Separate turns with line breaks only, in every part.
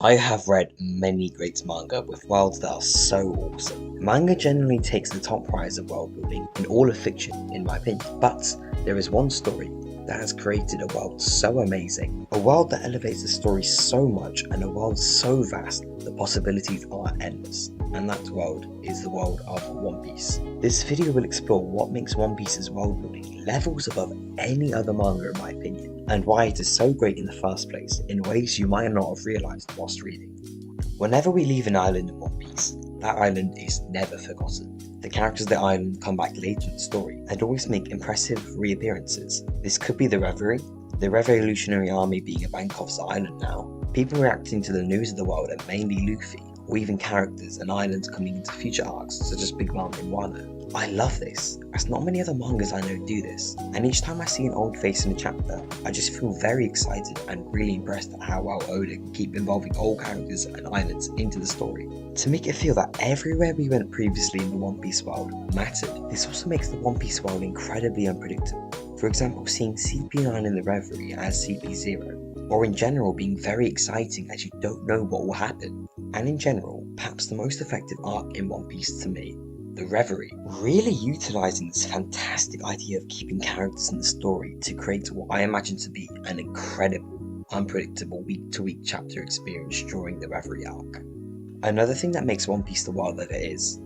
I have read many great manga with worlds that are so awesome. Manga generally takes the top prize of world building in all of fiction, in my opinion, but there is one story that has created a world so amazing, a world that elevates the story so much, and a world so vast the possibilities are endless, and that world is the world of One Piece. This video will explore what makes One Piece's world building levels above any other manga in my opinion, and why it is so great in the first place in ways you might not have realised whilst reading. Whenever we leave an island in One Piece, that island is never forgotten. The characters of the island come back later in the story and always make impressive reappearances. This could be the Reverie, the Revolutionary Army being a bank off the island now, people reacting to the news of the world and mainly Luffy, or even characters and islands coming into future arcs such as Big Mom and Wano. I love this, as not many other mangas I know do this, and each time I see an old face in a chapter, I just feel very excited and really impressed at how well Oda can keep involving old characters and islands into the story. To make it feel that everywhere we went previously in the One Piece world mattered, this also makes the One Piece world incredibly unpredictable. For example, seeing CP9 in the Reverie as CP0, or in general being very exciting as you don't know what will happen. And in general, perhaps the most effective arc in One Piece to me, the Reverie, really utilising this fantastic idea of keeping characters in the story to create what I imagine to be an incredible, unpredictable week-to-week chapter experience during the Reverie arc. Another thing that makes One Piece the world that it is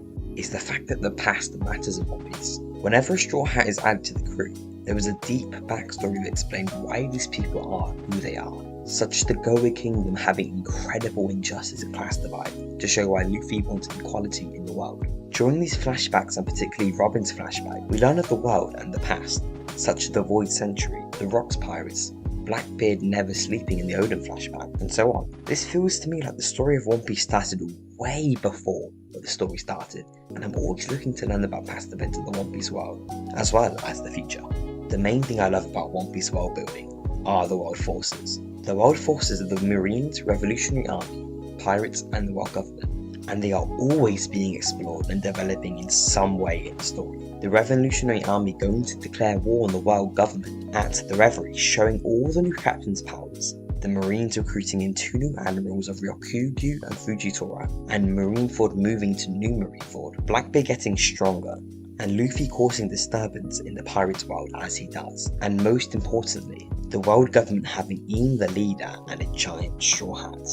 the fact that the past matters in One Piece. Whenever a Straw Hat is added to the crew, there was a deep backstory that explained why these people are who they are, such as the Goa Kingdom having incredible injustice and class divide to show why Luffy wanted equality in the world. During these flashbacks, and particularly Robin's flashback, we learn of the world and the past, such as the Void Century, the Rocks Pirates, Blackbeard never sleeping in the Odin flashback, and so on. This feels to me like the story of One Piece started way before the story started, and I'm always looking to learn about past events in the One Piece world, as well as the future. The main thing I love about One Piece world building are the world forces. The world forces are the Marines, Revolutionary Army, Pirates, and the world government, and they are always being explored and developing in some way in the story. The Revolutionary Army going to declare war on the world government at the Reverie, showing all the new captains' powers. The Marines recruiting in 2 new admirals of Ryokugyu and Fujitora, and Marineford moving to New Marineford, Blackbeard getting stronger, and Luffy causing disturbance in the pirates' world as he does, and most importantly, the world government having Ian the leader and a giant straw hat.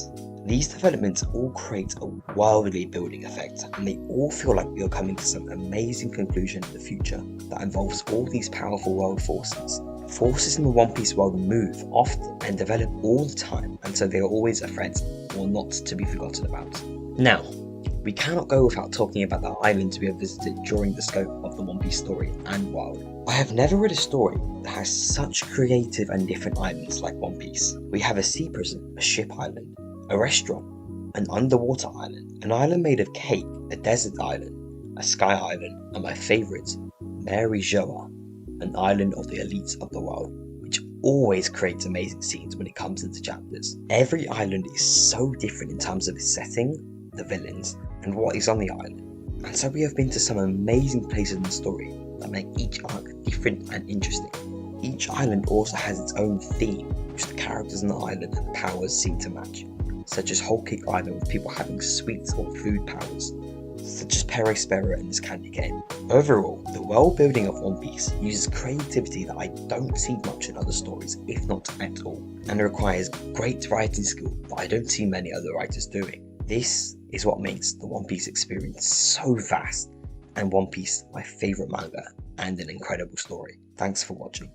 These developments all create a worldly building effect, and they all feel like we are coming to some amazing conclusion in the future that involves all these powerful world forces. Forces in the One Piece world move often and develop all the time, and so they are always a threat or not to be forgotten about. Now, we cannot go without talking about the islands we have visited during the scope of the One Piece story and world. I have never read a story that has such creative and different islands like One Piece. We have a sea prison, a ship island, a restaurant, an underwater island, an island made of cake, a desert island, a sky island, and my favourite, Mary Joa, an island of the elites of the world, which always creates amazing scenes when it comes into chapters. Every island is so different in terms of its setting, the villains, and what is on the island, and so we have been to some amazing places in the story that make each arc different and interesting. Each island also has its own theme, which the characters on the island and the powers seem to match, such as Whole Cake Island with people having sweets or food powers, such as Perry Sparrow in this candy cane. Overall, the world building of One Piece uses creativity that I don't see much in other stories, if not at all, and requires great writing skill that I don't see many other writers doing. This is what makes the One Piece experience so vast, and One Piece my favourite manga and an incredible story. Thanks for watching.